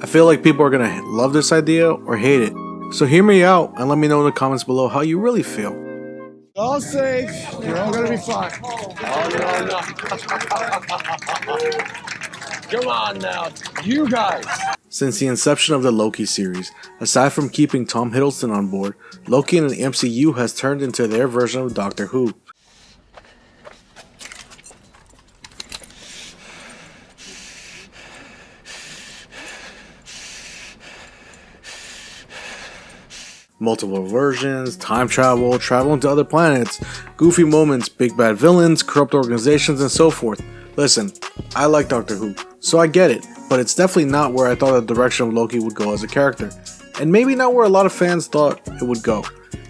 I feel like people are gonna love this idea or hate it. So hear me out and let me know in the comments below how you really feel. All safe. You're all gonna be fine. Oh, no. Come on now, you guys. Since the inception of the Loki series, aside from keeping Tom Hiddleston on board, Loki in the MCU has turned into their version of Doctor Who. Multiple versions, time travel, traveling to other planets, goofy moments, big bad villains, corrupt organizations, and so forth. Listen, I like Doctor Who, so I get it, but it's definitely not where I thought the direction of Loki would go as a character, and maybe not where a lot of fans thought it would go.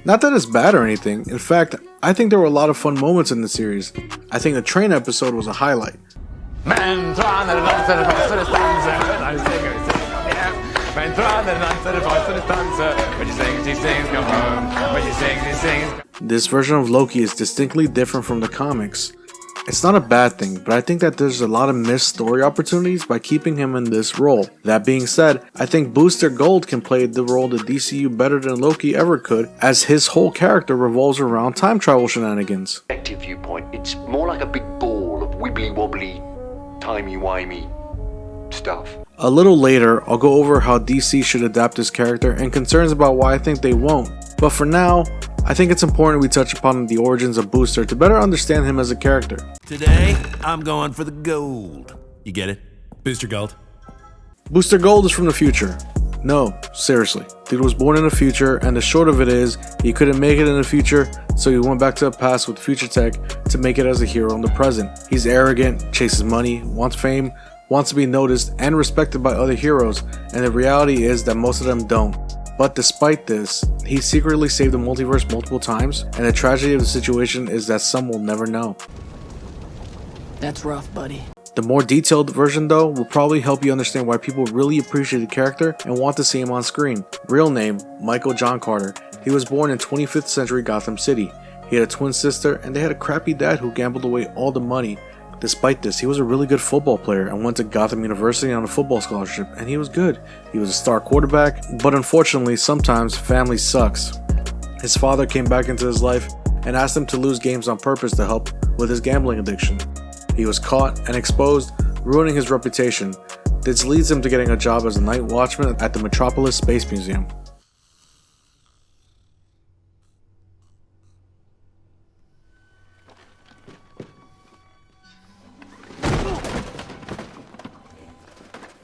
Not that it's bad or anything, in fact, I think there were a lot of fun moments in the series. I think the train episode was a highlight. This version of Loki is distinctly different from the comics. It's not a bad thing, but I think that there's a lot of missed story opportunities by keeping him in this role. That being said, I think Booster Gold can play the role of the DCU better than Loki ever could, as his whole character revolves around time travel shenanigans. Viewpoint, it's more like a big ball of wibbly wobbly, timey-wimey stuff. A little later, I'll go over how DC should adapt this character and concerns about why I think they won't. But for now, I think it's important we touch upon the origins of Booster to better understand him as a character. Today, I'm going for the gold. You get it? Booster Gold. Booster Gold is from the future. No, seriously. Dude was born in the future, and the short of it is, he couldn't make it in the future, so he went back to the past with future tech to make it as a hero in the present. He's arrogant, chases money, wants fame, wants to be noticed and respected by other heroes, and the reality is that most of them don't. But despite this, he secretly saved the multiverse multiple times, and the tragedy of the situation is that some will never know. That's rough, buddy. The more detailed version though will probably help you understand why people really appreciate the character and want to see him on screen. Real name, Michael John Carter. He was born in 25th century Gotham City. He had a twin sister and they had a crappy dad who gambled away all the money. Despite this, he was a really good football player and went to Gotham University on a football scholarship, and he was good. He was a star quarterback, but unfortunately sometimes family sucks. His father came back into his life and asked him to lose games on purpose to help with his gambling addiction. He was caught and exposed, ruining his reputation. This leads him to getting a job as a night watchman at the Metropolis Space Museum.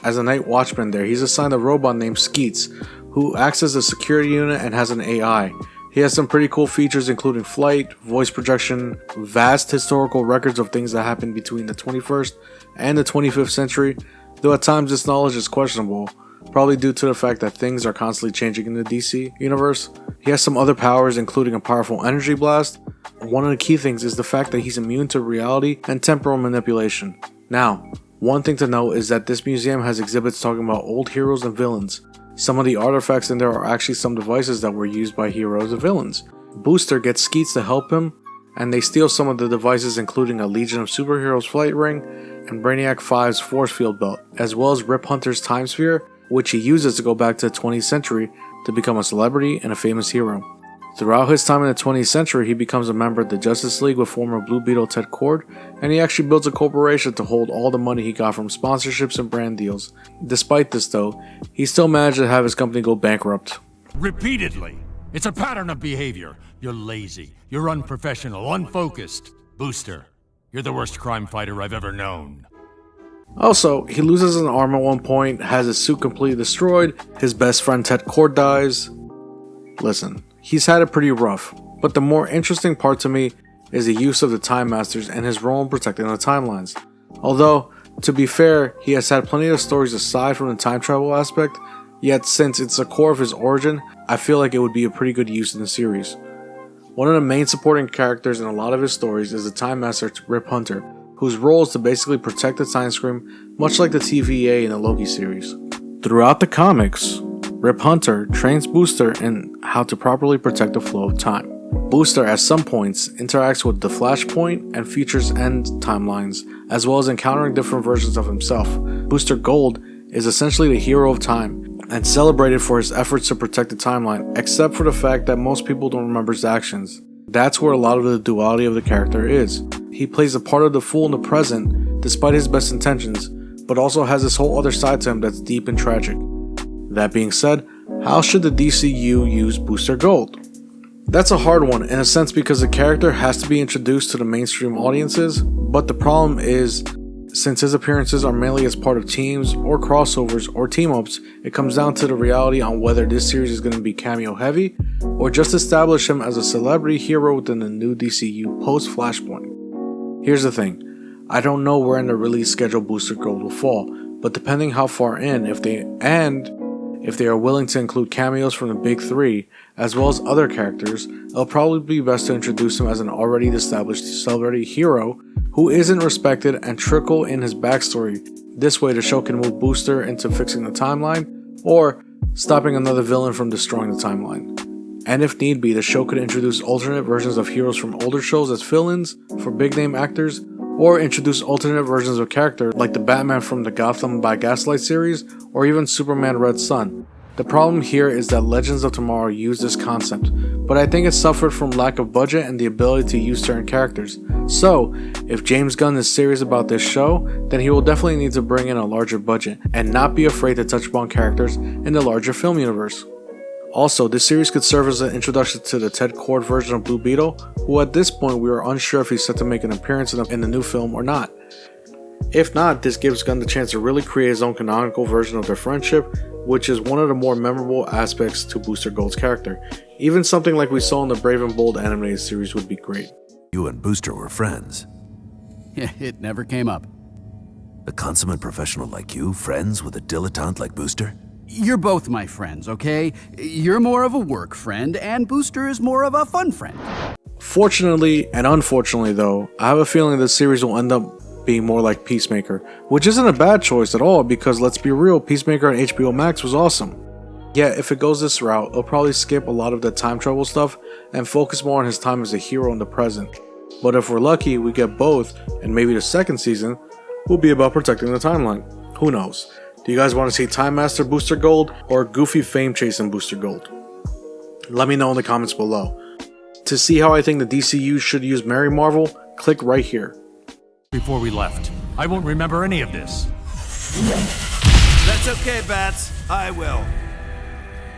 As a night watchman there, he's assigned a robot named Skeets, who acts as a security unit and has an AI. He has some pretty cool features including flight, voice projection, vast historical records of things that happened between the 21st and the 25th century, though at times this knowledge is questionable, probably due to the fact that things are constantly changing in the DC universe. He has some other powers including a powerful energy blast. One of the key things is the fact that he's immune to reality and temporal manipulation. Now, one thing to note is that this museum has exhibits talking about old heroes and villains. Some of the artifacts in there are actually some devices that were used by heroes and villains. Booster gets Skeets to help him, and they steal some of the devices including a Legion of Superheroes flight ring and Brainiac 5's force field belt, as well as Rip Hunter's time sphere, which he uses to go back to the 20th century to become a celebrity and a famous hero. Throughout his time in the 20th century, he becomes a member of the Justice League with former Blue Beetle Ted Kord, and he actually builds a corporation to hold all the money he got from sponsorships and brand deals. Despite this though, he still managed to have his company go bankrupt. Repeatedly. It's a pattern of behavior. You're lazy, you're unprofessional, unfocused. Booster, you're the worst crime fighter I've ever known. Also, he loses an arm at one point, has his suit completely destroyed, his best friend Ted Kord dies. Listen, he's had it pretty rough, but the more interesting part to me is the use of the Time Masters and his role in protecting the timelines. Although, to be fair, he has had plenty of stories aside from the time travel aspect, yet since it's the core of his origin, I feel like it would be a pretty good use in the series. One of the main supporting characters in a lot of his stories is the Time Master Rip Hunter, whose role is to basically protect the Time Scream, much like the TVA in the Loki series. Throughout the comics, Rip Hunter trains Booster in how to properly protect the flow of time. Booster at some points interacts with the Flashpoint and Future's End timelines, as well as encountering different versions of himself. Booster Gold is essentially the hero of time, and celebrated for his efforts to protect the timeline, except for the fact that most people don't remember his actions. That's where a lot of the duality of the character is. He plays the part of the fool in the present, despite his best intentions, but also has this whole other side to him that's deep and tragic. That being said, how should the DCU use Booster Gold? That's a hard one in a sense because the character has to be introduced to the mainstream audiences, but the problem is, since his appearances are mainly as part of teams or crossovers or team-ups, it comes down to the reality on whether this series is going to be cameo heavy or just establish him as a celebrity hero within the new DCU post-Flashpoint. Here's the thing, I don't know where in the release schedule Booster Gold will fall, but depending how far in, if they are willing to include cameos from the big three, as well as other characters, it'll probably be best to introduce him as an already established celebrity hero who isn't respected and trickle in his backstory. This way the show can move Booster into fixing the timeline, or stopping another villain from destroying the timeline. And if need be, the show could introduce alternate versions of heroes from older shows as fill-ins for big name actors, or introduce alternate versions of characters like the Batman from the Gotham by Gaslight series, or even Superman Red Sun. The problem here is that Legends of Tomorrow used this concept, but I think it suffered from lack of budget and the ability to use certain characters. So, if James Gunn is serious about this show, then he will definitely need to bring in a larger budget and not be afraid to touch upon characters in the larger film universe. Also, this series could serve as an introduction to the Ted Kord version of Blue Beetle, who at this point we are unsure if he's set to make an appearance in the new film or not. If not, this gives Gunn the chance to really create his own canonical version of their friendship, which is one of the more memorable aspects to Booster Gold's character. Even something like we saw in the Brave and Bold animated series would be great. You and Booster were friends. It never came up. A consummate professional like you, friends with a dilettante like Booster? You're both my friends, okay? You're more of a work friend, and Booster is more of a fun friend. Fortunately and unfortunately though, I have a feeling this series will end up being more like Peacemaker, which isn't a bad choice at all because let's be real, Peacemaker on HBO Max was awesome. Yet if it goes this route, it'll probably skip a lot of the time travel stuff and focus more on his time as a hero in the present. But if we're lucky, we get both, and maybe the second season will be about protecting the timeline. Who knows? Do you guys want to see Time Master Booster Gold or Goofy Fame Chasing Booster Gold? Let me know in the comments below. To see how I think the DCU should use Mary Marvel, click right here. Before we left, I won't remember any of this. That's okay, Bats. I will.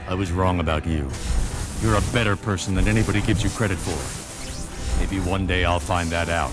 I was wrong about you. You're a better person than anybody gives you credit for. Maybe one day I'll find that out.